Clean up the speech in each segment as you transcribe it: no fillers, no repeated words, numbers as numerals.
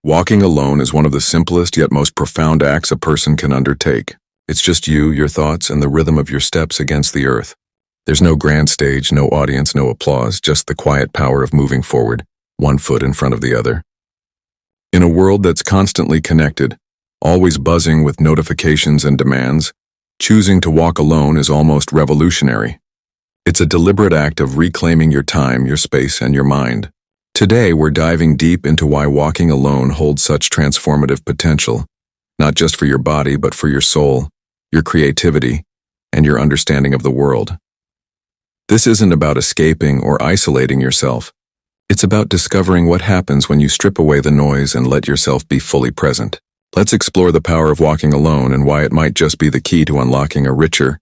Walking alone is one of the simplest yet most profound acts a person can undertake. It's just you, your thoughts, and the rhythm of your steps against the earth. There's no grand stage, no audience, no applause, just the quiet power of moving forward, one foot in front of the other. In a world that's constantly connected, always buzzing with notifications and demands, choosing to walk alone is almost revolutionary. It's a deliberate act of reclaiming your time, your space, and your mind. Today, we're diving deep into why walking alone holds such transformative potential, not just for your body, but for your soul, your creativity, and your understanding of the world. This isn't about escaping or isolating yourself. It's about discovering what happens when you strip away the noise and let yourself be fully present. Let's explore the power of walking alone and why it might just be the key to unlocking a richer,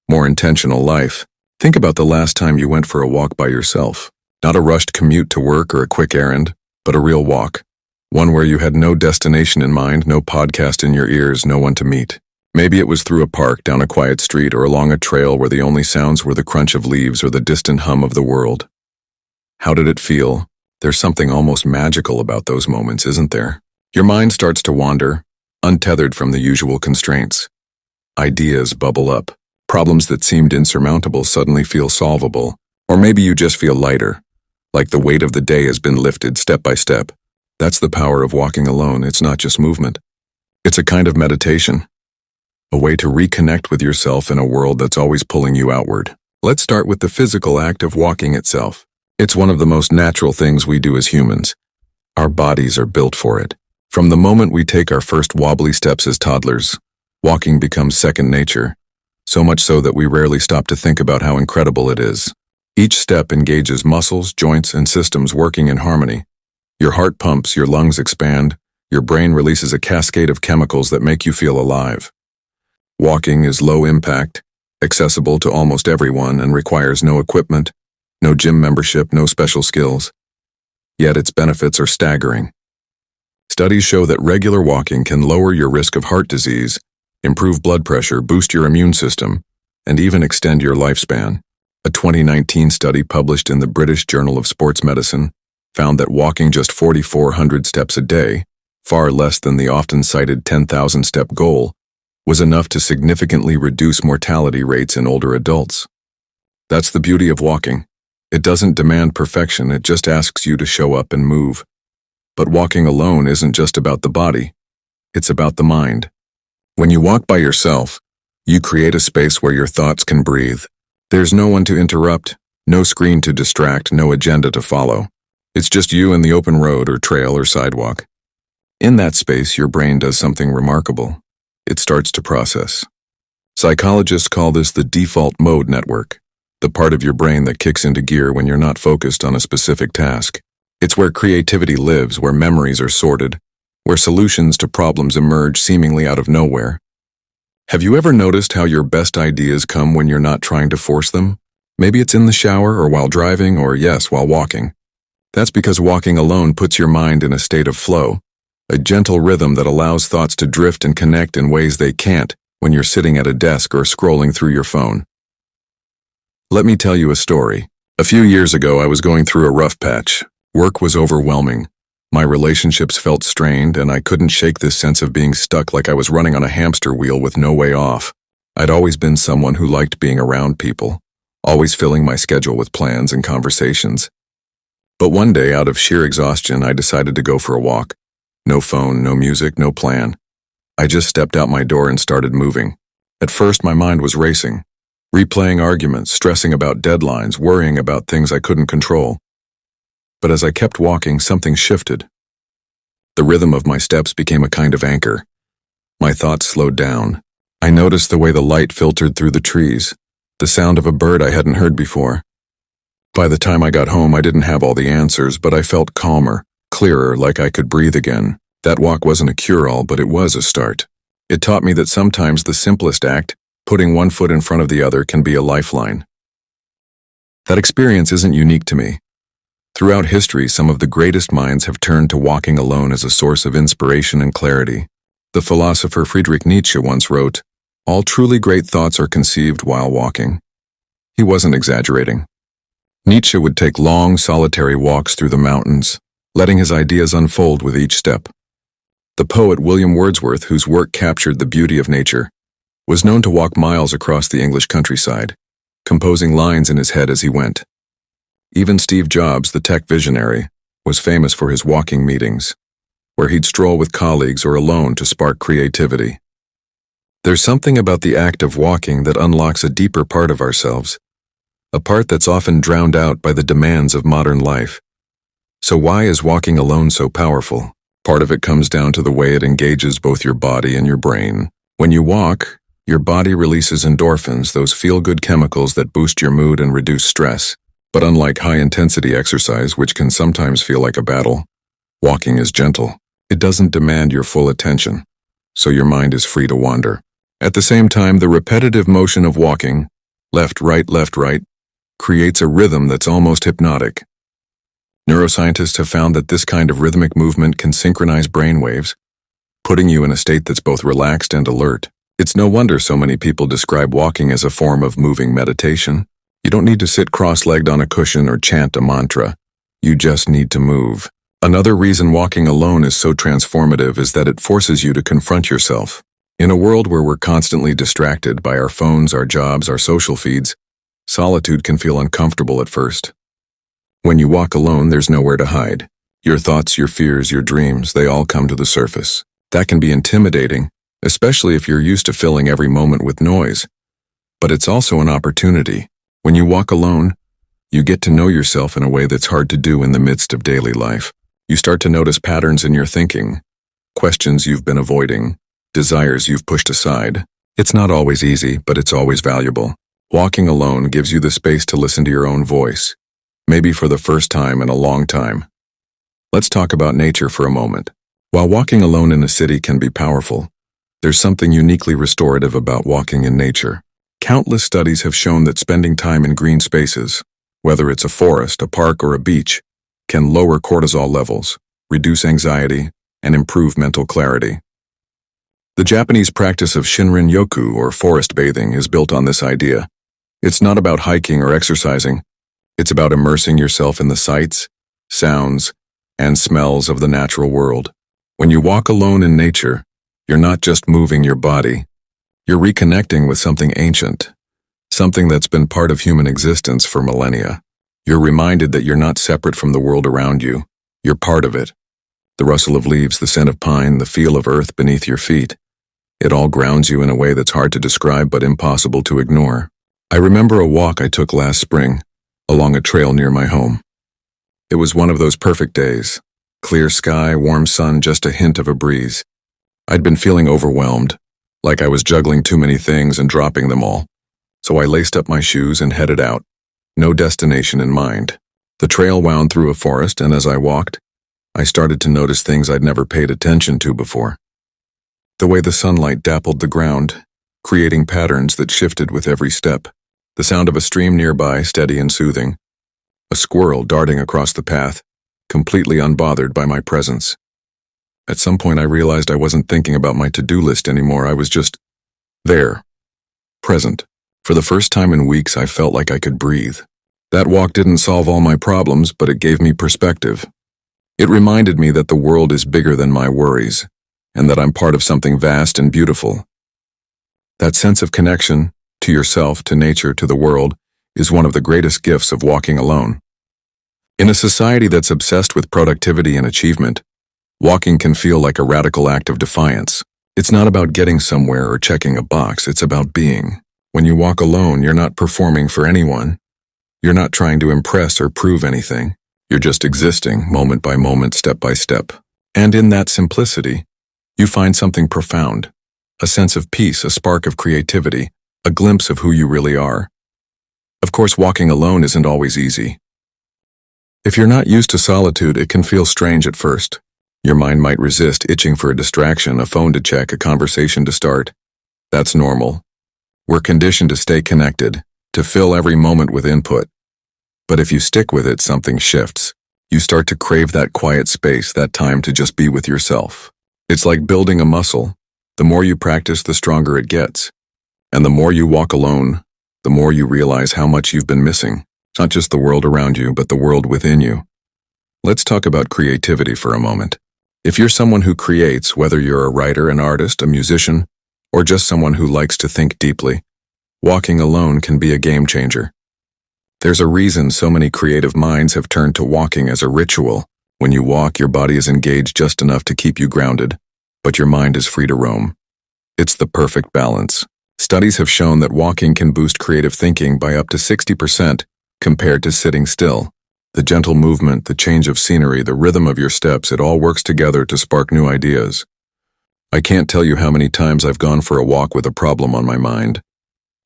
more intentional life. Think about the last time you went for a walk by yourself. Not a rushed commute to work or a quick errand, but a real walk. One where you had no destination in mind, no podcast in your ears, no one to meet. Maybe it was through a park, down a quiet street, or along a trail where the only sounds were the crunch of leaves or the distant hum of the world. How did it feel? There's something almost magical about those moments, isn't there? Your mind starts to wander, untethered from the usual constraints. Ideas bubble up. Problems that seemed insurmountable suddenly feel solvable. Or maybe you just feel lighter, like the weight of the day has been lifted step by step. That's the power of walking alone. It's not just movement. It's a kind of meditation, a way to reconnect with yourself in a world that's always pulling you outward. Let's start with the physical act of walking itself. It's one of the most natural things we do as humans. Our bodies are built for it. From the moment we take our first wobbly steps as toddlers, walking becomes second nature, so much so that we rarely stop to think about how incredible it is. Each step engages muscles, joints, and systems working in harmony. Your heart pumps, your lungs expand, your brain releases a cascade of chemicals that make you feel alive. Walking is low impact, accessible to almost everyone, and requires no equipment, no gym membership, no special skills. Yet its benefits are staggering. Studies show that regular walking can lower your risk of heart disease, improve blood pressure, boost your immune system, and even extend your lifespan. A 2019 study published in the British Journal of Sports Medicine found that walking just 4,400 steps a day, far less than the often cited 10,000-step goal, was enough to significantly reduce mortality rates in older adults. That's the beauty of walking. It doesn't demand perfection, it just asks you to show up and move. But walking alone isn't just about the body, it's about the mind. When you walk by yourself, you create a space where your thoughts can breathe. There's no one to interrupt, no screen to distract, no agenda to follow. It's just you and the open road or trail or sidewalk. In that space, your brain does something remarkable. It starts to process. Psychologists call this the default mode network, the part of your brain that kicks into gear when you're not focused on a specific task. It's where creativity lives, where memories are sorted, where solutions to problems emerge seemingly out of nowhere. Have you ever noticed how your best ideas come when you're not trying to force them? Maybe it's in the shower or while driving or, yes, while walking. That's because walking alone puts your mind in a state of flow, a gentle rhythm that allows thoughts to drift and connect in ways they can't when you're sitting at a desk or scrolling through your phone. Let me tell you a story. A few years ago, I was going through a rough patch. Work was overwhelming. My relationships felt strained, and I couldn't shake this sense of being stuck like I was running on a hamster wheel with no way off. I'd always been someone who liked being around people, always filling my schedule with plans and conversations. But one day, out of sheer exhaustion, I decided to go for a walk. No phone, no music, no plan. I just stepped out my door and started moving. At first, my mind was racing, replaying arguments, stressing about deadlines, worrying about things I couldn't control. But as I kept walking, something shifted. The rhythm of my steps became a kind of anchor. My thoughts slowed down. I noticed the way the light filtered through the trees, the sound of a bird I hadn't heard before. By the time I got home, I didn't have all the answers, but I felt calmer, clearer, like I could breathe again. That walk wasn't a cure-all, but it was a start. It taught me that sometimes the simplest act, putting one foot in front of the other, can be a lifeline. That experience isn't unique to me. Throughout history, some of the greatest minds have turned to walking alone as a source of inspiration and clarity. The philosopher Friedrich Nietzsche once wrote, "All truly great thoughts are conceived while walking." He wasn't exaggerating. Nietzsche would take long, solitary walks through the mountains, letting his ideas unfold with each step. The poet William Wordsworth, whose work captured the beauty of nature, was known to walk miles across the English countryside, composing lines in his head as he went. Even Steve Jobs, the tech visionary, was famous for his walking meetings, where he'd stroll with colleagues or alone to spark creativity. There's something about the act of walking that unlocks a deeper part of ourselves, a part that's often drowned out by the demands of modern life. So why is walking alone so powerful? Part of it comes down to the way it engages both your body and your brain. When you walk, your body releases endorphins, those feel-good chemicals that boost your mood and reduce stress. But unlike high-intensity exercise, which can sometimes feel like a battle, walking is gentle. It doesn't demand your full attention, so your mind is free to wander. At the same time, the repetitive motion of walking, left, right, creates a rhythm that's almost hypnotic. Neuroscientists have found that this kind of rhythmic movement can synchronize brain waves, putting you in a state that's both relaxed and alert. It's no wonder so many people describe walking as a form of moving meditation. You don't need to sit cross-legged on a cushion or chant a mantra. You just need to move. Another reason walking alone is so transformative is that it forces you to confront yourself. In a world where we're constantly distracted by our phones, our jobs, our social feeds, solitude can feel uncomfortable at first. When you walk alone, there's nowhere to hide. Your thoughts, your fears, your dreams, they all come to the surface. That can be intimidating, especially if you're used to filling every moment with noise. But it's also an opportunity. When you walk alone, you get to know yourself in a way that's hard to do in the midst of daily life. You start to notice patterns in your thinking, questions you've been avoiding, desires you've pushed aside. It's not always easy, but it's always valuable. Walking alone gives you the space to listen to your own voice, maybe for the first time in a long time. Let's talk about nature for a moment. While walking alone in a city can be powerful, there's something uniquely restorative about walking in nature. Countless studies have shown that spending time in green spaces, whether it's a forest, a park, or a beach, can lower cortisol levels, reduce anxiety, and improve mental clarity. The Japanese practice of Shinrin-yoku, or forest bathing, is built on this idea. It's not about hiking or exercising. It's about immersing yourself in the sights, sounds, and smells of the natural world. When you walk alone in nature, you're not just moving your body. You're reconnecting with something ancient, something that's been part of human existence for millennia. You're reminded that you're not separate from the world around you. You're part of it. The rustle of leaves, the scent of pine, the feel of earth beneath your feet. It all grounds you in a way that's hard to describe but impossible to ignore. I remember a walk I took last spring, along a trail near my home. It was one of those perfect days. Clear sky, warm sun, just a hint of a breeze. I'd been feeling overwhelmed, like I was juggling too many things and dropping them all. So I laced up my shoes and headed out, no destination in mind. The trail wound through a forest, and as I walked, I started to notice things I'd never paid attention to before. The way the sunlight dappled the ground, creating patterns that shifted with every step. The sound of a stream nearby, steady and soothing. A squirrel darting across the path, completely unbothered by my presence. At some point I realized I wasn't thinking about my to-do list anymore. I was just there, present. For the first time in weeks, I felt like I could breathe. That walk didn't solve all my problems, but it gave me perspective. It reminded me that the world is bigger than my worries, and that I'm part of something vast and beautiful. That sense of connection, to yourself, to nature, to the world, is one of the greatest gifts of walking alone. In a society that's obsessed with productivity and achievement, walking can feel like a radical act of defiance. It's not about getting somewhere or checking a box, it's about being. When you walk alone, you're not performing for anyone. You're not trying to impress or prove anything. You're just existing, moment by moment, step by step. And in that simplicity, you find something profound, a sense of peace, a spark of creativity, a glimpse of who you really are. Of course, walking alone isn't always easy. If you're not used to solitude, it can feel strange at first. Your mind might resist, itching for a distraction, a phone to check, a conversation to start. That's normal. We're conditioned to stay connected, to fill every moment with input. But if you stick with it, something shifts. You start to crave that quiet space, that time to just be with yourself. It's like building a muscle. The more you practice, the stronger it gets. And the more you walk alone, the more you realize how much you've been missing. Not just the world around you, but the world within you. Let's talk about creativity for a moment. If you're someone who creates, whether you're a writer, an artist, a musician, or just someone who likes to think deeply, walking alone can be a game changer. There's a reason so many creative minds have turned to walking as a ritual. When you walk, your body is engaged just enough to keep you grounded, but your mind is free to roam. It's the perfect balance. Studies have shown that walking can boost creative thinking by up to 60% compared to sitting still. The gentle movement, the change of scenery, the rhythm of your steps, it all works together to spark new ideas. I can't tell you how many times I've gone for a walk with a problem on my mind,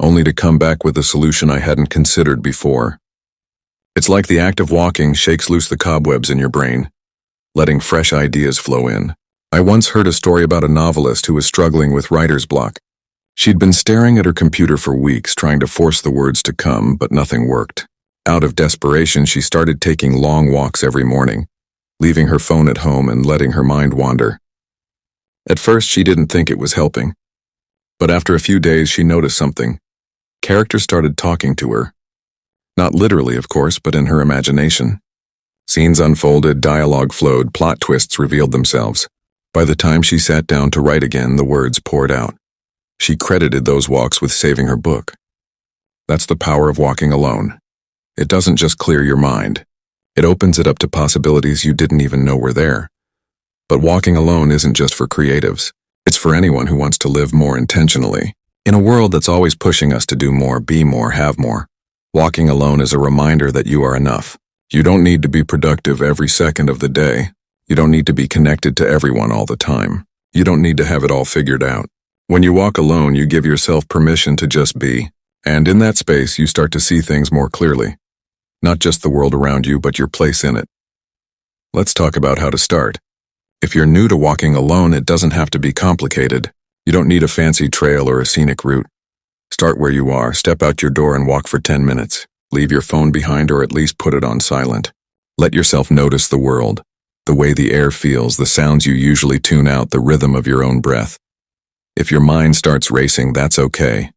only to come back with a solution I hadn't considered before. It's like the act of walking shakes loose the cobwebs in your brain, letting fresh ideas flow in. I once heard a story about a novelist who was struggling with writer's block. She'd been staring at her computer for weeks, trying to force the words to come, but nothing worked. Out of desperation, she started taking long walks every morning, leaving her phone at home and letting her mind wander. At first, she didn't think it was helping. But after a few days, she noticed something. Characters started talking to her. Not literally, of course, but in her imagination. Scenes unfolded, dialogue flowed, plot twists revealed themselves. By the time she sat down to write again, the words poured out. She credited those walks with saving her book. That's the power of walking alone. It doesn't just clear your mind. It opens it up to possibilities you didn't even know were there. But walking alone isn't just for creatives. It's for anyone who wants to live more intentionally. In a world that's always pushing us to do more, be more, have more, walking alone is a reminder that you are enough. You don't need to be productive every second of the day. You don't need to be connected to everyone all the time. You don't need to have it all figured out. When you walk alone, you give yourself permission to just be. And in that space, you start to see things more clearly. Not just the world around you, but your place in it. Let's talk about how to start. If you're new to walking alone, it doesn't have to be complicated. You don't need a fancy trail or a scenic route. Start where you are, step out your door and walk for 10 minutes. Leave your phone behind or at least put it on silent. Let yourself notice the world, the way the air feels, the sounds you usually tune out, the rhythm of your own breath. If your mind starts racing, that's okay.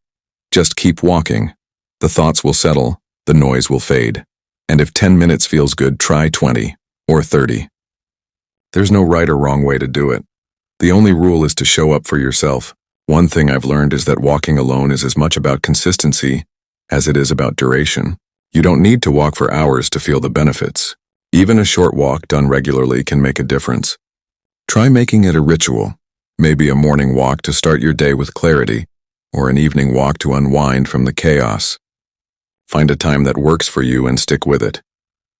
Just keep walking. The thoughts will settle, the noise will fade. And if 10 minutes feels good, try 20 or 30. There's no right or wrong way to do it. The only rule is to show up for yourself. One thing I've learned is that walking alone is as much about consistency as it is about duration. You don't need to walk for hours to feel the benefits. Even a short walk done regularly can make a difference. Try making it a ritual. Maybe a morning walk to start your day with clarity, or an evening walk to unwind from the chaos. Find a time that works for you and stick with it.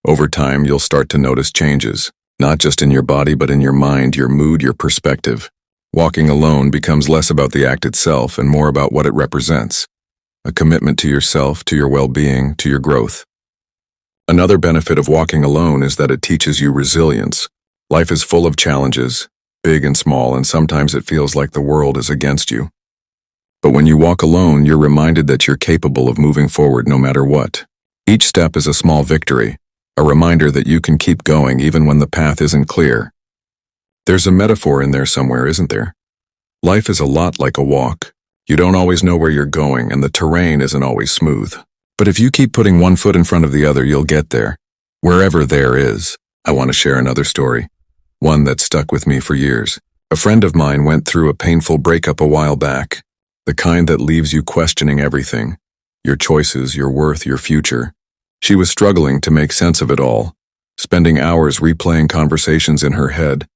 Over time, you'll start to notice changes, not just in your body but in your mind, your mood, your perspective. Walking alone becomes less about the act itself and more about what it represents. A commitment to yourself, to your well-being, to your growth. Another benefit of walking alone is that it teaches you resilience. Life is full of challenges, big and small, and sometimes it feels like the world is against you. But when you walk alone, you're reminded that you're capable of moving forward no matter what. Each step is a small victory, a reminder that you can keep going even when the path isn't clear. There's a metaphor in there somewhere, isn't there? Life is a lot like a walk. You don't always know where you're going, and the terrain isn't always smooth. But if you keep putting one foot in front of the other, you'll get there. Wherever there is. I want to share another story. One that stuck with me for years. A friend of mine went through a painful breakup a while back. The kind that leaves you questioning everything. Your choices, your worth, your future. She was struggling to make sense of it all, spending hours replaying conversations in her head,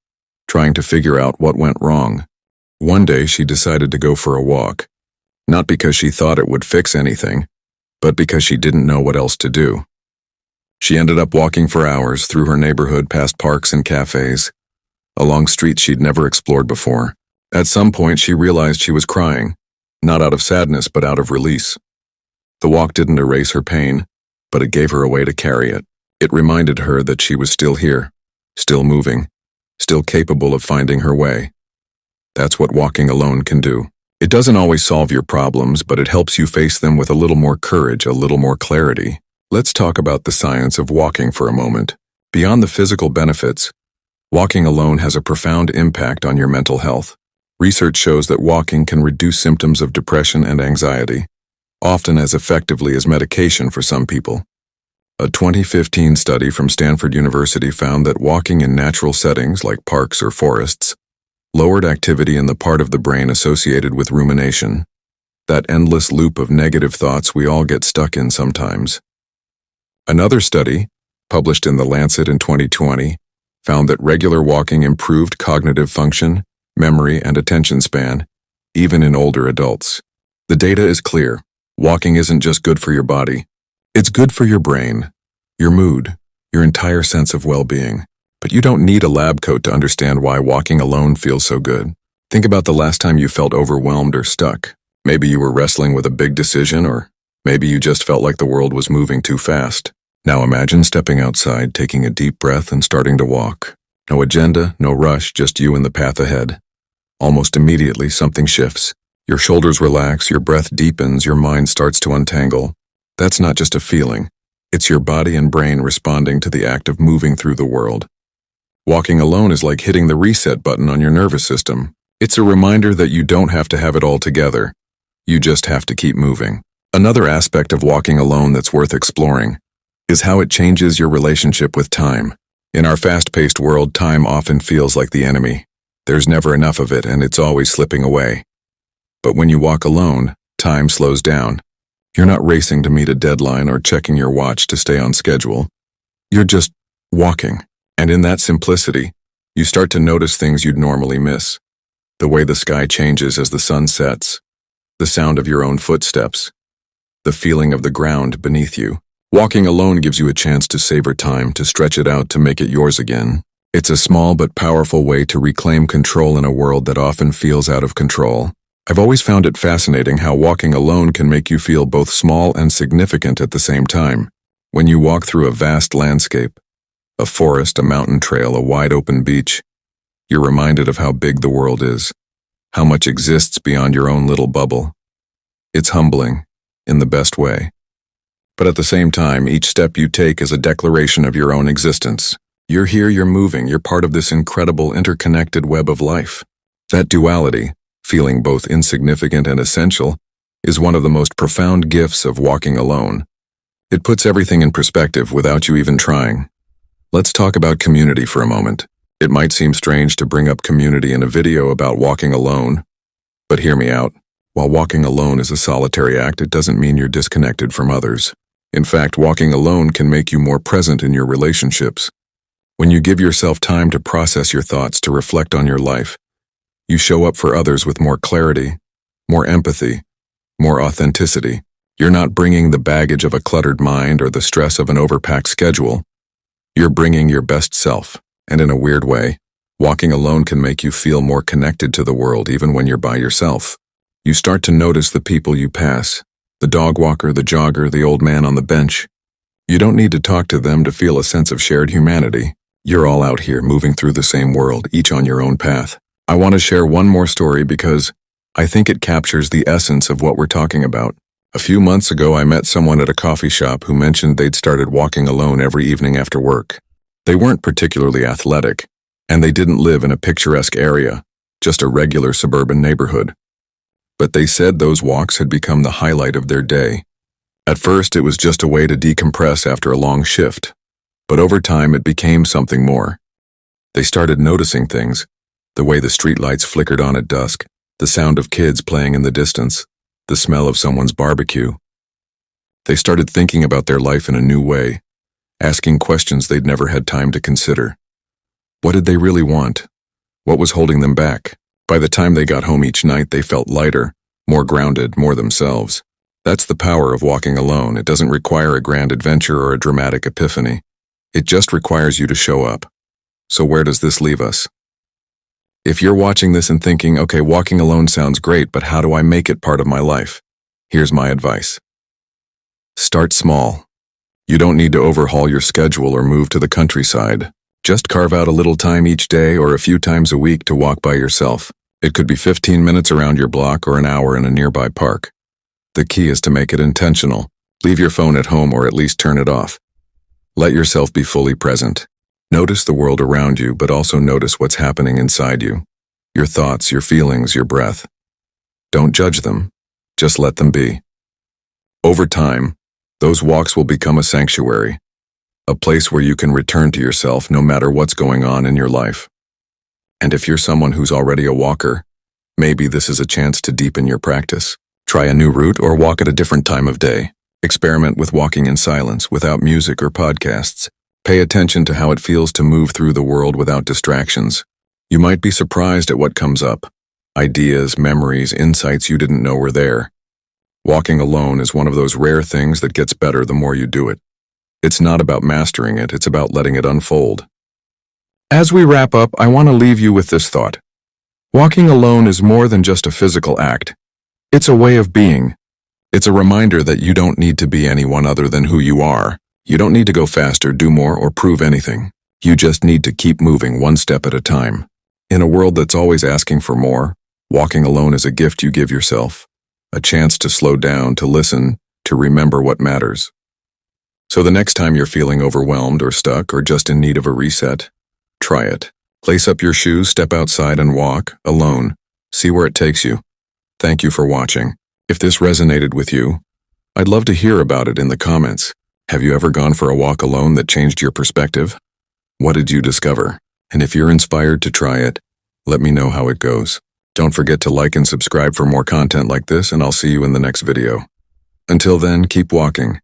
trying to figure out what went wrong. One day she decided to go for a walk, not because she thought it would fix anything, but because she didn't know what else to do. She ended up walking for hours through her neighborhood, past parks and cafes, along streets she'd never explored before. At some point she realized she was crying, not out of sadness but out of release. The walk didn't erase her pain, but it gave her a way to carry it. It reminded her that she was still here, still moving, still capable of finding her way. That's what walking alone can do. It doesn't always solve your problems, but it helps you face them with a little more courage, a little more clarity. Let's talk about the science of walking for a moment. Beyond the physical benefits, walking alone has a profound impact on your mental health. Research shows that walking can reduce symptoms of depression and anxiety, often as effectively as medication for some people. A 2015 study from Stanford University found that walking in natural settings like parks or forests lowered activity in the part of the brain associated with rumination, that endless loop of negative thoughts we all get stuck in sometimes. Another study, published in The Lancet in 2020, found that regular walking improved cognitive function, memory, and attention span, even in older adults. The data is clear. Walking isn't just good for your body. It's good for your brain, your mood, your entire sense of well-being. But you don't need a lab coat to understand why walking alone feels so good. Think about the last time you felt overwhelmed or stuck. Maybe you were wrestling with a big decision, or maybe you just felt like the world was moving too fast. Now imagine stepping outside, taking a deep breath, and starting to walk. No agenda, no rush, just you and the path ahead. Almost immediately, something shifts. Your shoulders relax, your breath deepens, your mind starts to untangle. That's not just a feeling. It's your body and brain responding to the act of moving through the world. Walking alone is like hitting the reset button on your nervous system. It's a reminder that you don't have to have it all together. You just have to keep moving. Another aspect of walking alone that's worth exploring is how it changes your relationship with time. In our fast-paced world, time often feels like the enemy. There's never enough of it, and it's always slipping away. But when you walk alone, time slows down. You're not racing to meet a deadline or checking your watch to stay on schedule. You're just walking. And in that simplicity, you start to notice things you'd normally miss. The way the sky changes as the sun sets, the sound of your own footsteps, the feeling of the ground beneath you. Walking alone gives you a chance to savor time, to stretch it out, to make it yours again. It's a small but powerful way to reclaim control in a world that often feels out of control. I've always found it fascinating how walking alone can make you feel both small and significant at the same time. When you walk through a vast landscape, a forest, a mountain trail, a wide open beach, you're reminded of how big the world is, how much exists beyond your own little bubble. It's humbling, in the best way. But at the same time, each step you take is a declaration of your own existence. You're here, you're moving, you're part of this incredible interconnected web of life. That duality, feeling both insignificant and essential, is one of the most profound gifts of walking alone. It puts everything in perspective without you even trying. Let's talk about community for a moment. It might seem strange to bring up community in a video about walking alone, but hear me out. While walking alone is a solitary act, it doesn't mean you're disconnected from others. In fact, walking alone can make you more present in your relationships. When you give yourself time to process your thoughts, to reflect on your life, you show up for others with more clarity, more empathy, more authenticity. You're not bringing the baggage of a cluttered mind or the stress of an overpacked schedule. You're bringing your best self, and in a weird way, walking alone can make you feel more connected to the world even when you're by yourself. You start to notice the people you pass, the dog walker, the jogger, the old man on the bench. You don't need to talk to them to feel a sense of shared humanity. You're all out here moving through the same world, each on your own path. I want to share one more story because I think it captures the essence of what we're talking about. A few months ago, I met someone at a coffee shop who mentioned they'd started walking alone every evening after work. They weren't particularly athletic, and they didn't live in a picturesque area, just a regular suburban neighborhood. But they said those walks had become the highlight of their day. At first, it was just a way to decompress after a long shift, but over time it became something more. They started noticing things, the way the streetlights flickered on at dusk, the sound of kids playing in the distance, the smell of someone's barbecue. They started thinking about their life in a new way, asking questions they'd never had time to consider. What did they really want? What was holding them back? By the time they got home each night, they felt lighter, more grounded, more themselves. That's the power of walking alone. It doesn't require a grand adventure or a dramatic epiphany. It just requires you to show up. So where does this leave us? If you're watching this and thinking, okay, walking alone sounds great, but how do I make it part of my life? Here's my advice. Start small. You don't need to overhaul your schedule or move to the countryside. Just carve out a little time each day or a few times a week to walk by yourself. It could be 15 minutes around your block or an hour in a nearby park. The key is to make it intentional. Leave your phone at home or at least turn it off. Let yourself be fully present. Notice the world around you, but also notice what's happening inside you. Your thoughts, your feelings, your breath. Don't judge them. Just let them be. Over time, those walks will become a sanctuary, a place where you can return to yourself no matter what's going on in your life. And if you're someone who's already a walker, maybe this is a chance to deepen your practice. Try a new route or walk at a different time of day. Experiment with walking in silence, without music or podcasts. Pay attention to how it feels to move through the world without distractions. You might be surprised at what comes up. Ideas, memories, insights you didn't know were there. Walking alone is one of those rare things that gets better the more you do it. It's not about mastering it, it's about letting it unfold. As we wrap up, I want to leave you with this thought. Walking alone is more than just a physical act. It's a way of being. It's a reminder that you don't need to be anyone other than who you are. You don't need to go faster, do more, or prove anything. You just need to keep moving one step at a time. In a world that's always asking for more, walking alone is a gift you give yourself. A chance to slow down, to listen, to remember what matters. So the next time you're feeling overwhelmed or stuck or just in need of a reset, try it. Lace up your shoes, step outside and walk, alone. See where it takes you. Thank you for watching. If this resonated with you, I'd love to hear about it in the comments. Have you ever gone for a walk alone that changed your perspective? What did you discover? And if you're inspired to try it, let me know how it goes. Don't forget to like and subscribe for more content like this, and I'll see you in the next video. Until then, keep walking.